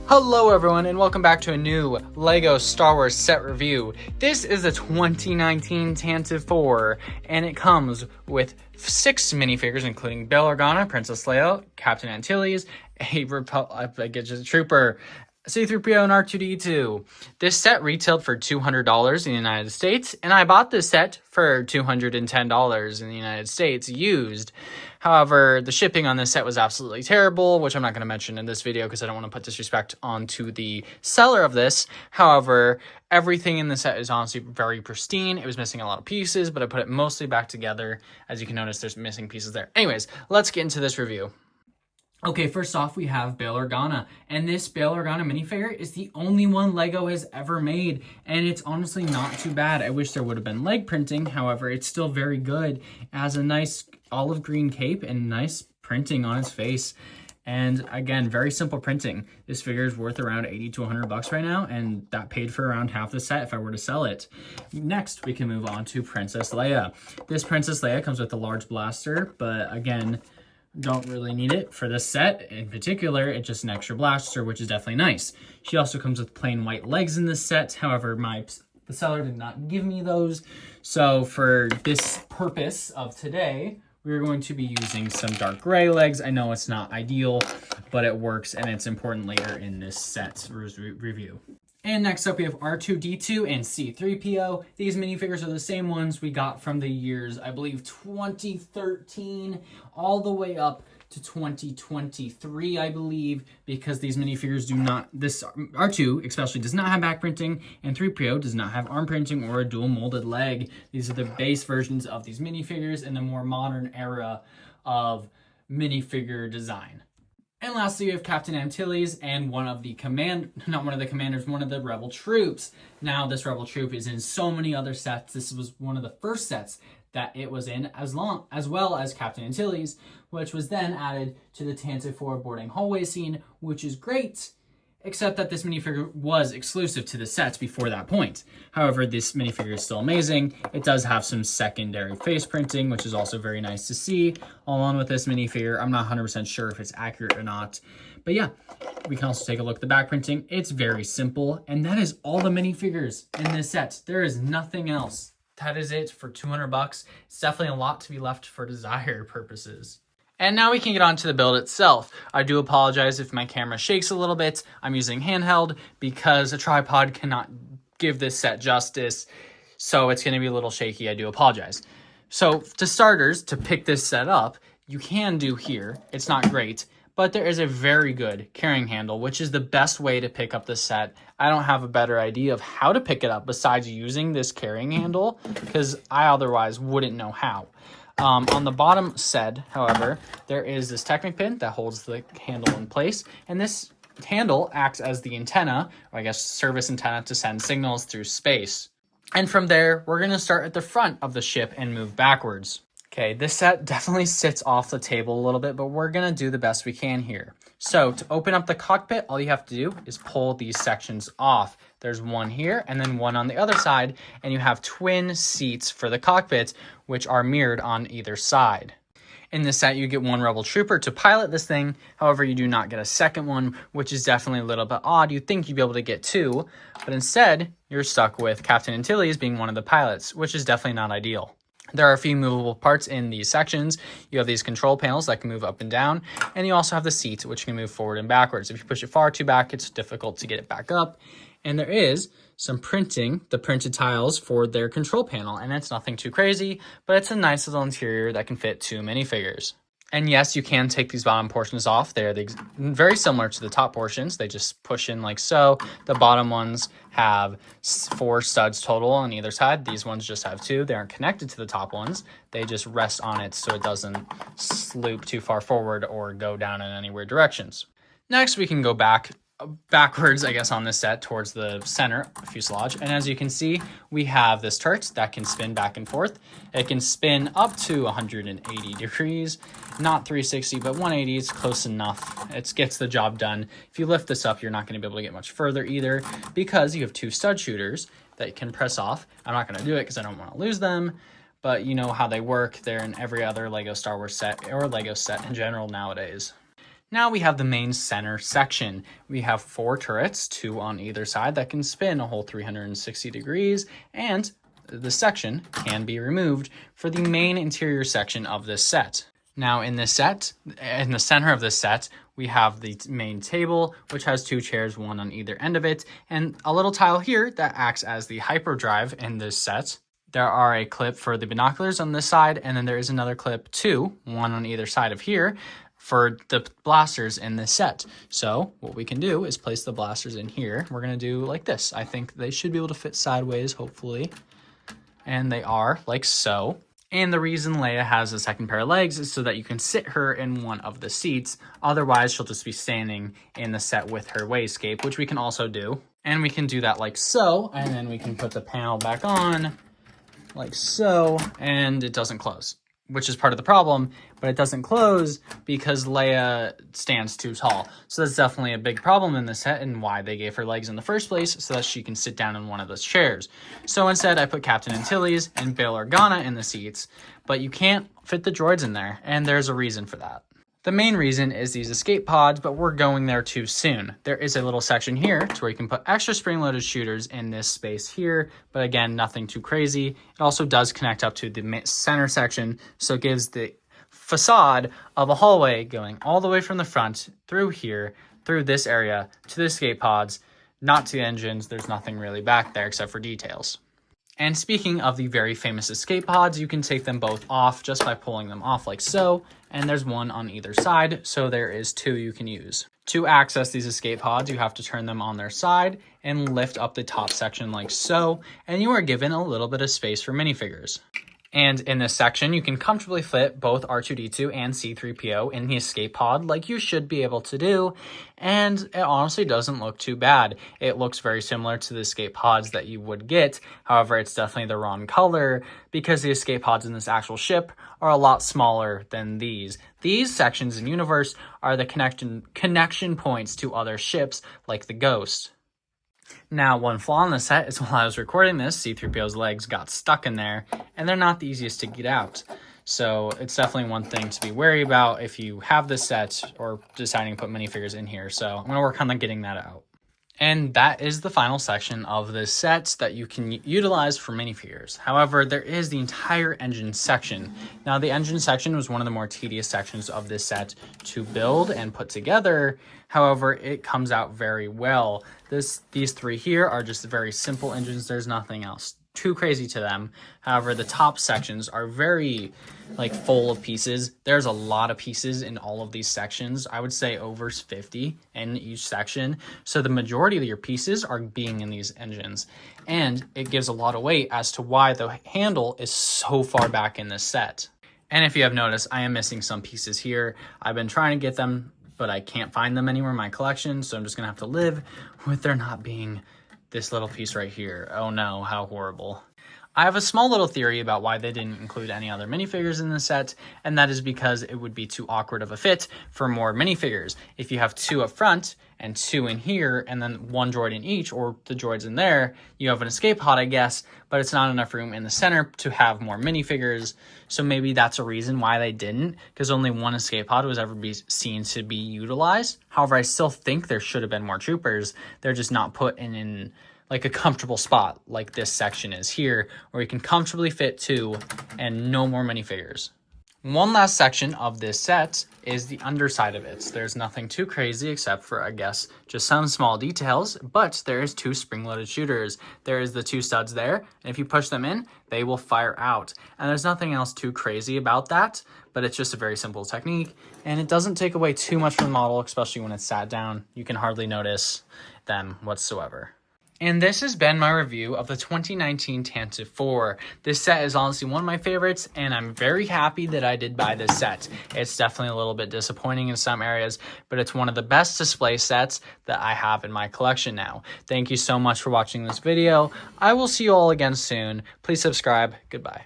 Hello everyone and welcome back to a new LEGO Star Wars set review. This is a 2019 Tantive 4 and it comes with 6 minifigures including Bail Organa, Princess Leia, Captain Antilles, a Trooper, C-3PO, and R2-D2. This set retailed for $200 in the United States, and I bought this set for $210 in the United States used. However, the shipping on this set was absolutely terrible, which I'm not going to mention in this video because I don't want to put disrespect onto the seller of this. However, everything in the set is honestly very pristine. It was missing a lot of pieces, but I put it mostly back together. As you can notice, there's missing pieces there. Anyways, let's get into this review. Okay, first off, we have Bail Organa, and this Bail Organa minifigure is the only one LEGO has ever made, and it's honestly not too bad. I wish there would have been leg printing, however, it's still very good. It has a nice olive green cape and nice printing on his face, and again, very simple printing. This figure is worth around 80 to 100 bucks right now, and that paid for around half the set if I were to sell it. Next, we can move on to Princess Leia. This Princess Leia comes with a large blaster, but again, don't really need it for this set. In particular, it's just an extra blaster, which is definitely nice. She also comes with plain white legs in this set. However, the seller did not give me those. So for this purpose of today, we're going to be using some dark gray legs. I know it's not ideal, but it works and it's important later in this set review. And next up, we have R2-D2 and C-3PO. These minifigures are the same ones we got from the years, I believe, 2013 all the way up to 2023, I believe, because these minifigures do not, this R2 especially does not have back printing, and 3PO does not have arm printing or a dual molded leg. These are the base versions of these minifigures in the more modern era of minifigure design. And lastly, we have Captain Antilles and one of the rebel troops. Now, this rebel troop is in so many other sets. This was one of the first sets that it was in, as well as Captain Antilles, which was then added to the Tantive 4 boarding hallway scene, which is great, except that this minifigure was exclusive to the sets before that point. However, this minifigure is still amazing. It does have some secondary face printing, which is also very nice to see. Along with this minifigure, I'm not 100% sure if it's accurate or not. But yeah, we can also take a look at the back printing. It's very simple, and that is all the minifigures in this set. There is nothing else. That is it for 200 bucks. It's definitely a lot to be left for desire purposes. And now we can get on to the build itself. I do apologize if my camera shakes a little bit. I'm using handheld because a tripod cannot give this set justice, so it's going to be a little shaky. I do apologize. So to starters, to pick this set up, you can do here. It's not great, but there is a very good carrying handle, which is the best way to pick up the set. I don't have a better idea of how to pick it up besides using this carrying handle, because I otherwise wouldn't know how. On the bottom side, however, there is this Technic pin that holds the handle in place, and this handle acts as the antenna, or I guess service antenna, to send signals through space. And from there, we're going to start at the front of the ship and move backwards. Okay, this set definitely sits off the table a little bit, but we're going to do the best we can here. So to open up the cockpit, all you have to do is pull these sections off. There's one here and then one on the other side, and you have twin seats for the cockpit, which are mirrored on either side. In this set, you get one Rebel Trooper to pilot this thing. However, you do not get a second one, which is definitely a little bit odd. You'd think you'd be able to get two, but instead, you're stuck with Captain Antilles being one of the pilots, which is definitely not ideal. There are a few movable parts in these sections. You have these control panels that can move up and down, and you also have the seat, which can move forward and backwards. If you push it far too back, it's difficult to get it back up. And there is some printing, the printed tiles for their control panel, and it's nothing too crazy, but it's a nice little interior that can fit 2 minifigures. And yes, you can take these bottom portions off. They're very similar to the top portions. They just push in like so. The bottom ones have 4 studs total on either side. These ones just have 2. They aren't connected to the top ones. They just rest on it so it doesn't sloop too far forward or go down in any weird directions. Next, we can go backwards, I guess, on this set towards the center fuselage. And as you can see, we have this turret that can spin back and forth. It can spin up to 180 degrees, not 360, but 180 is close enough. It gets the job done. If you lift this up, you're not going to be able to get much further either because you have 2 stud shooters that you can press off. I'm not going to do it because I don't want to lose them, but you know how they work. They're in every other LEGO Star Wars set or LEGO set in general nowadays. Now we have the main center section. We have 4 turrets, 2 on either side, that can spin a whole 360 degrees, and the section can be removed for the main interior section of this set. Now in this set, in the center of this set, we have the main table, which has 2 chairs, 1 on either end of it, and a little tile here that acts as the hyperdrive in this set. There are a clip for the binoculars on this side, and then there is another clip too, 1 on either side of here, for the blasters in this set. So what we can do is place the blasters in here. We're gonna do like this. I think they should be able to fit sideways, hopefully. And they are, like so. And the reason Leia has a second pair of legs is so that you can sit her in one of the seats. Otherwise, she'll just be standing in the set with her wayscape, which we can also do. And we can do that like so, and then we can put the panel back on, like so, and it doesn't close, which is part of the problem, but it doesn't close because Leia stands too tall. So that's definitely a big problem in this set and why they gave her legs in the first place, so that she can sit down in one of those chairs. So instead, I put Captain Antilles and Bail Organa in the seats, but you can't fit the droids in there, and there's a reason for that. The main reason is these escape pods, but we're going there too soon. There is a little section here to where you can put extra spring-loaded shooters in this space here, but again, nothing too crazy. It also does connect up to the center section, so it gives the facade of a hallway going all the way from the front through here, through this area, to the escape pods, not to the engines. There's nothing really back there except for details. And speaking of the very famous escape pods, you can take them both off just by pulling them off like so, and there's 1 on either side, so there is 2 you can use. To access these escape pods, you have to turn them on their side and lift up the top section like so, and you are given a little bit of space for minifigures. And in this section, you can comfortably fit both R2-D2 and C-3PO in the escape pod like you should be able to do, and it honestly doesn't look too bad. It looks very similar to the escape pods that you would get, however, it's definitely the wrong color because the escape pods in this actual ship are a lot smaller than these. These sections in universe are the connection points to other ships like the Ghost. Now, one flaw in the set is while I was recording this, C-3PO's legs got stuck in there, and they're not the easiest to get out. So it's definitely one thing to be wary about if you have this set or deciding to put minifigures in here. So I'm going to work on getting that out. And that is the final section of this set that you can utilize for minifigures. However, there is the entire engine section. Now, the engine section was one of the more tedious sections of this set to build and put together. However, it comes out very well. These 3 here are just very simple engines. There's nothing else too crazy to them. However, the top sections are very full of pieces. There's a lot of pieces in all of these sections. I would say over 50 in each section. So the majority of your pieces are being in these engines. And it gives a lot of weight as to why the handle is so far back in this set. And if you have noticed, I am missing some pieces here. I've been trying to get them, but I can't find them anywhere in my collection. So I'm just gonna have to live with there not being this little piece right here. Oh no, how horrible. I have a small little theory about why they didn't include any other minifigures in the set, and that is because it would be too awkward of a fit for more minifigures. If you have 2 up front and 2 in here, and then 1 droid in each, or the droids in there, you have an escape pod, I guess, but it's not enough room in the center to have more minifigures. So maybe that's a reason why they didn't, because only 1 escape pod was ever seen to be utilized. However, I still think there should have been more troopers. They're just not put in a comfortable spot like this section is here, where you can comfortably fit 2 and no more minifigures. One last section of this set is the underside of it. There's nothing too crazy except for, I guess, just some small details, but there is 2 spring-loaded shooters. There is the 2 studs there, and if you push them in, they will fire out. And there's nothing else too crazy about that, but it's just a very simple technique, and it doesn't take away too much from the model, especially when it's sat down. You can hardly notice them whatsoever. And this has been my review of the 2019 Tantive 4. This set is honestly one of my favorites, and I'm very happy that I did buy this set. It's definitely a little bit disappointing in some areas, but it's one of the best display sets that I have in my collection now. Thank you so much for watching this video. I will see you all again soon. Please subscribe. Goodbye.